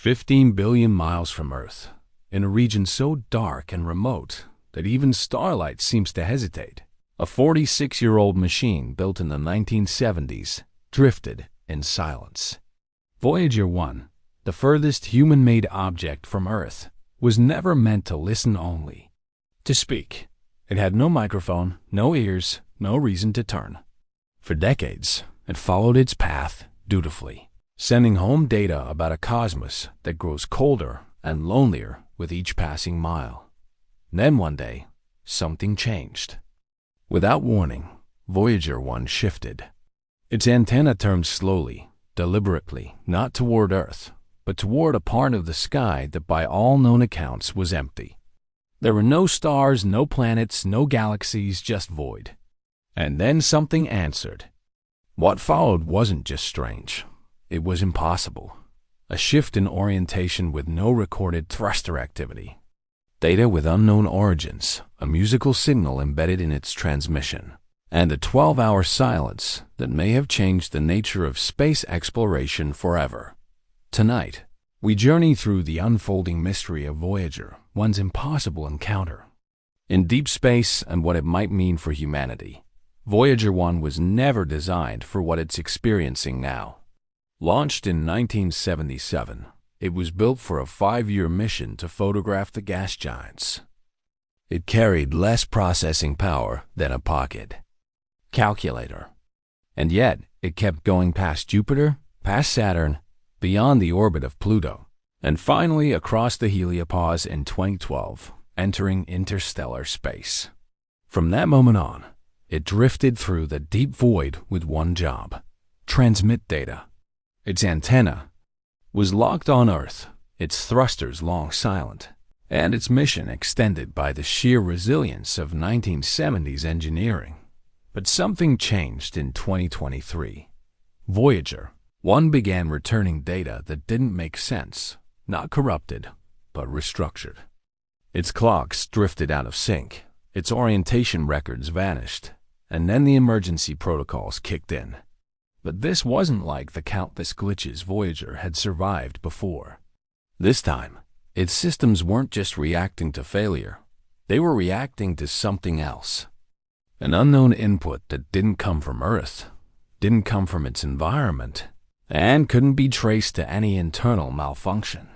15 billion miles from Earth, in a region so dark and remote that even starlight seems to hesitate. A 46-year-old machine built in the 1970s drifted in silence. Voyager 1, the furthest human-made object from Earth, was never meant to listen only, to speak. It had no microphone, no ears, no reason to turn. For decades, it followed its path dutifully, sending home data about a cosmos that grows colder and lonelier with each passing mile. Then one day, something changed. Without warning, Voyager 1 shifted. Its antenna turned slowly, deliberately, not toward Earth, but toward a part of the sky that by all known accounts was empty. There were no stars, no planets, no galaxies, just void. And then something answered. What followed wasn't just strange. It was impossible. A shift in orientation with no recorded thruster activity. Data with unknown origins, a musical signal embedded in its transmission, and a 12-hour silence that may have changed the nature of space exploration forever. Tonight, we journey through the unfolding mystery of Voyager, one's impossible encounter. In deep space and what it might mean for humanity, Voyager 1 was never designed for what it's experiencing now. Launched in 1977, it was built for a 5-year mission to photograph the gas giants. It carried less processing power than a pocket calculator. And yet, it kept going past Jupiter, past Saturn, beyond the orbit of Pluto, and finally across the heliopause in 2012, entering interstellar space. From that moment on, it drifted through the deep void with one job: transmit data. Its antenna was locked on Earth, its thrusters long silent, and its mission extended by the sheer resilience of 1970s engineering. But something changed in 2023. Voyager 1 began returning data that didn't make sense, not corrupted, but restructured. Its clocks drifted out of sync, its orientation records vanished, and then the emergency protocols kicked in. But this wasn't like the countless glitches Voyager had survived before. This time, its systems weren't just reacting to failure. They were reacting to something else. An unknown input that didn't come from Earth, didn't come from its environment, and couldn't be traced to any internal malfunction.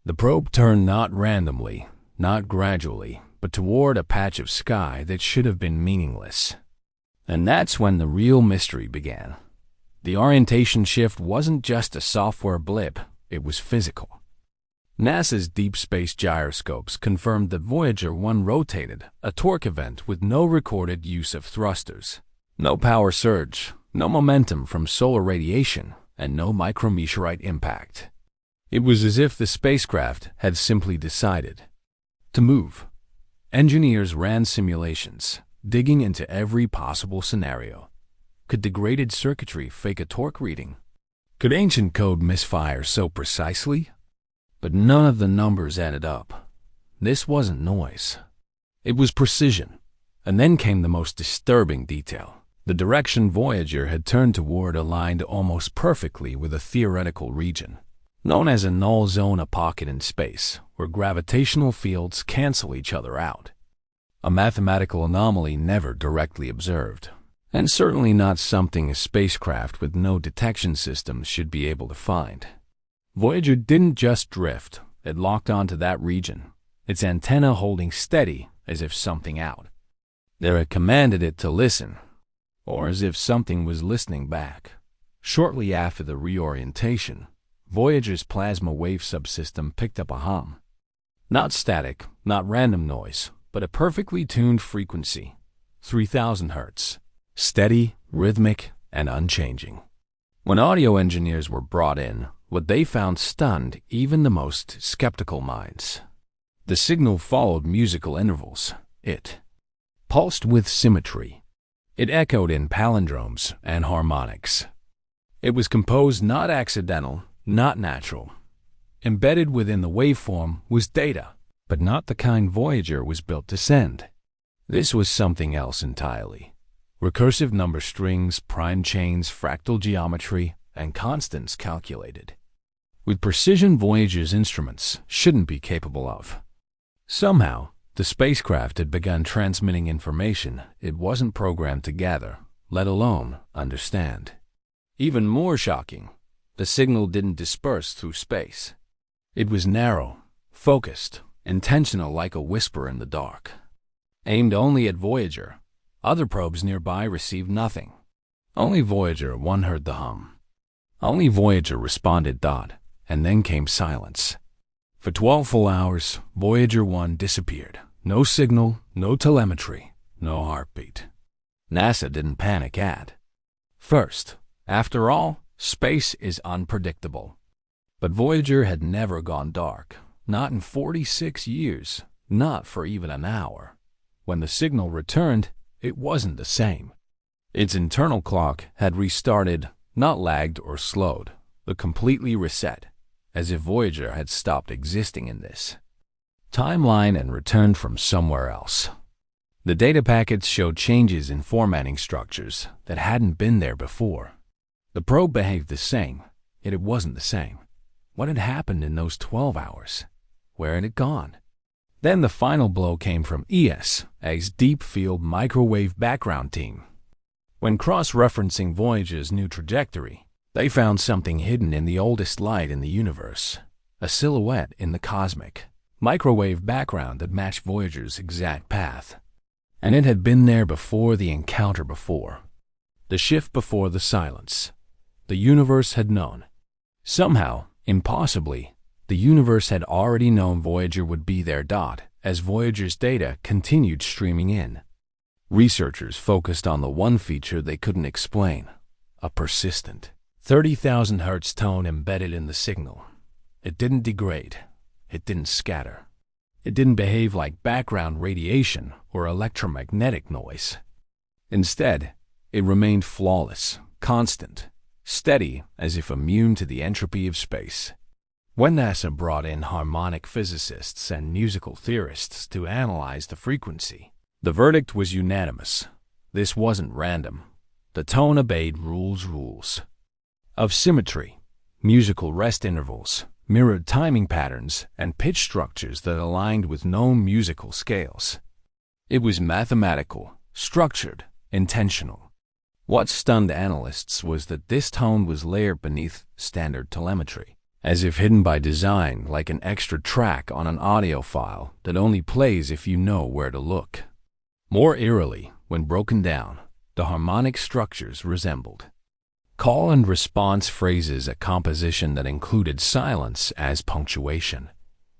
The probe turned not randomly, not gradually, but toward a patch of sky that should have been meaningless. And that's when the real mystery began. The orientation shift wasn't just a software blip, it was physical. NASA's deep space gyroscopes confirmed that Voyager 1 rotated, a torque event with no recorded use of thrusters. No power surge, no momentum from solar radiation, and no micrometeorite impact. It was as if the spacecraft had simply decided to move. Engineers ran simulations, digging into every possible scenario. Could degraded circuitry fake a torque reading? Could ancient code misfire so precisely? But none of the numbers added up. This wasn't noise. It was precision. And then came the most disturbing detail. The direction Voyager had turned toward aligned almost perfectly with a theoretical region, known as a null zone, a pocket in space, where gravitational fields cancel each other out. A mathematical anomaly never directly observed, and certainly not something a spacecraft with no detection systems should be able to find. Voyager didn't just drift, it locked onto that region, its antenna holding steady as if something out. There it commanded it to listen, or as if something was listening back. Shortly after the reorientation, Voyager's plasma wave subsystem picked up a hum. Not static, not random noise, but a perfectly tuned frequency, 3000 Hz, steady, rhythmic, and unchanging. When audio engineers were brought in, what they found stunned even the most skeptical minds. The signal followed musical intervals. It pulsed with symmetry. It echoed in palindromes and harmonics. It was composed not accidental, not natural. Embedded within the waveform was data, but not the kind Voyager was built to send. This was something else entirely. Recursive number strings, prime chains, fractal geometry, and constants calculated. with precision Voyager's instruments shouldn't be capable of. Somehow, the spacecraft had begun transmitting information it wasn't programmed to gather, let alone understand. Even more shocking, the signal didn't disperse through space. It was narrow, focused, intentional like a whisper in the dark. Aimed only at Voyager, other probes nearby received nothing. Only Voyager 1 heard the hum. Only Voyager responded, and then came silence. For 12 full hours, Voyager 1 disappeared. No signal, no telemetry, no heartbeat. NASA didn't panic at first. After all, space is unpredictable. But Voyager had never gone dark. Not in 46 years. Not for even an hour. When the signal returned, it wasn't the same. Its internal clock had restarted, not lagged or slowed, but completely reset, as if Voyager had stopped existing in this timeline and returned from somewhere else. The data packets showed changes in formatting structures that hadn't been there before. The probe behaved the same, yet it wasn't the same. What had happened in those 12 hours? Where had it gone? Then the final blow came from ESA's Deep Field Microwave Background team. When cross-referencing Voyager's new trajectory, they found something hidden in the oldest light in the universe, a silhouette in the cosmic microwave background that matched Voyager's exact path. And it had been there before the encounter before. The shift before the silence. The universe had known. Somehow, impossibly, the universe had already known Voyager would be there. As Voyager's data continued streaming in, researchers focused on the one feature they couldn't explain, a persistent 30,000 Hz tone embedded in the signal. It didn't degrade. It didn't scatter. It didn't behave like background radiation or electromagnetic noise. Instead, it remained flawless, constant, steady, as if immune to the entropy of space. When NASA brought in harmonic physicists and musical theorists to analyze the frequency, the verdict was unanimous. This wasn't random. The tone obeyed rules of symmetry, musical rest intervals, mirrored timing patterns, and pitch structures that aligned with known musical scales. It was mathematical, structured, intentional. What stunned analysts was that this tone was layered beneath standard telemetry, as if hidden by design, like an extra track on an audio file that only plays if you know where to look. More eerily, when broken down, the harmonic structures resembled call and response phrases, a composition that included silence as punctuation.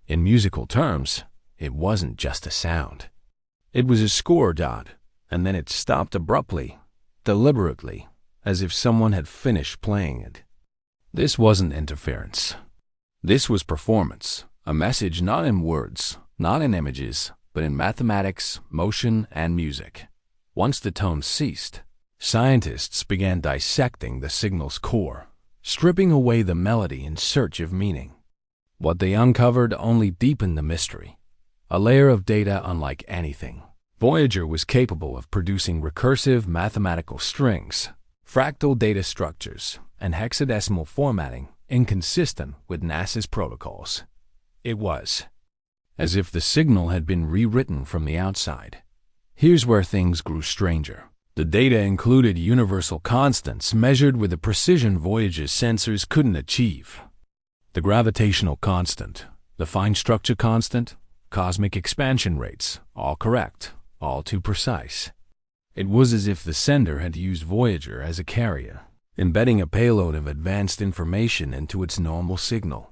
In musical terms, it wasn't just a sound. It was a score, and then it stopped abruptly, deliberately, as if someone had finished playing it. This wasn't interference. This was performance, a message not in words, not in images, but in mathematics, motion, and music. Once the tone ceased, scientists began dissecting the signal's core, stripping away the melody in search of meaning. What they uncovered only deepened the mystery, a layer of data unlike anything Voyager was capable of, producing recursive mathematical strings, fractal data structures, and hexadecimal formatting inconsistent with NASA's protocols. It was as if the signal had been rewritten from the outside. Here's where things grew stranger. The data included universal constants measured with a precision Voyager's sensors couldn't achieve. The gravitational constant, the fine structure constant, cosmic expansion rates, all correct, all too precise. It was as if the sender had used Voyager as a carrier, embedding a payload of advanced information into its normal signal.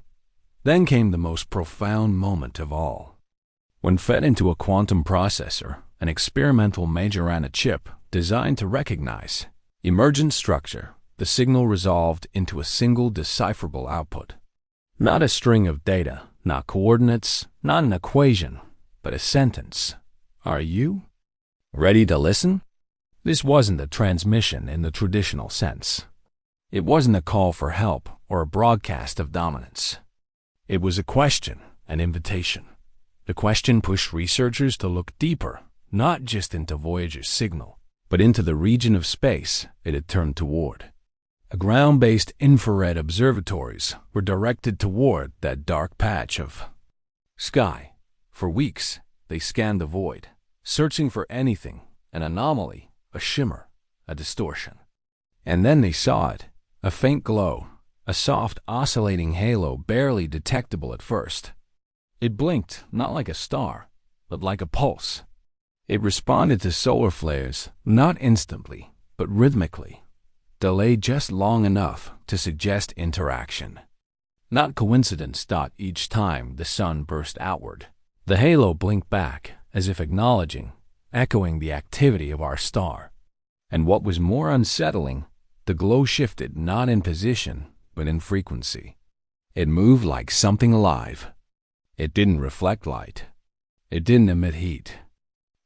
Then came the most profound moment of all. When fed into a quantum processor, an experimental Majorana chip designed to recognize emergent structure, the signal resolved into a single decipherable output. Not a string of data, not coordinates, not an equation, but a sentence. Are you ready to listen? This wasn't a transmission in the traditional sense. It wasn't a call for help or a broadcast of dominance. It was a question, an invitation. The question pushed researchers to look deeper, not just into Voyager's signal, but into the region of space it had turned toward. Ground-based infrared observatories were directed toward that dark patch of sky. For weeks, they scanned the void, searching for anything, an anomaly, a shimmer, a distortion. And then they saw it, a faint glow, a soft, oscillating halo barely detectable at first. It blinked not like a star, but like a pulse. It responded to solar flares, not instantly, but rhythmically, delayed just long enough to suggest interaction. Not coincidence. Each time the sun burst outward, the halo blinked back, as if acknowledging, echoing the activity of our star. And what was more unsettling, the glow shifted not in position, but in frequency. It moved like something alive. It didn't reflect light. It didn't emit heat.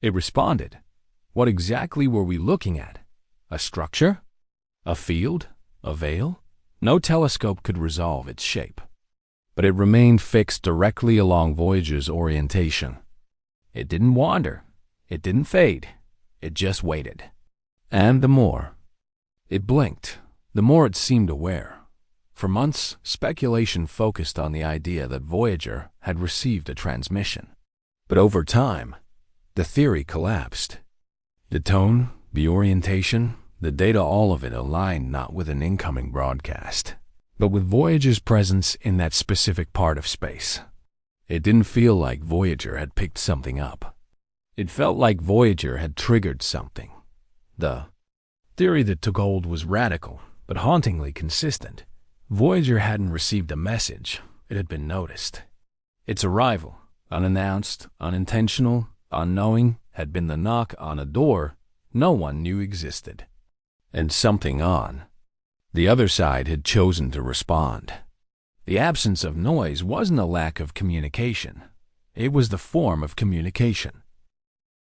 It responded. What exactly were we looking at? A structure? A field? A veil? No telescope could resolve its shape. But it remained fixed directly along Voyager's orientation. It didn't wander. It didn't fade. It just waited. And the more it blinked, the more it seemed aware. For months, speculation focused on the idea that Voyager had received a transmission. But over time, the theory collapsed. The tone, the orientation, the data, all of it aligned not with an incoming broadcast, but with Voyager's presence in that specific part of space. It didn't feel like Voyager had picked something up. It felt like Voyager had triggered something. The theory that took hold was radical, but hauntingly consistent. Voyager hadn't received a message. It had been noticed. Its arrival, unannounced, unintentional, unknowing, had been the knock on a door no one knew existed. And something on the other side had chosen to respond. The absence of noise wasn't a lack of communication. It was the form of communication.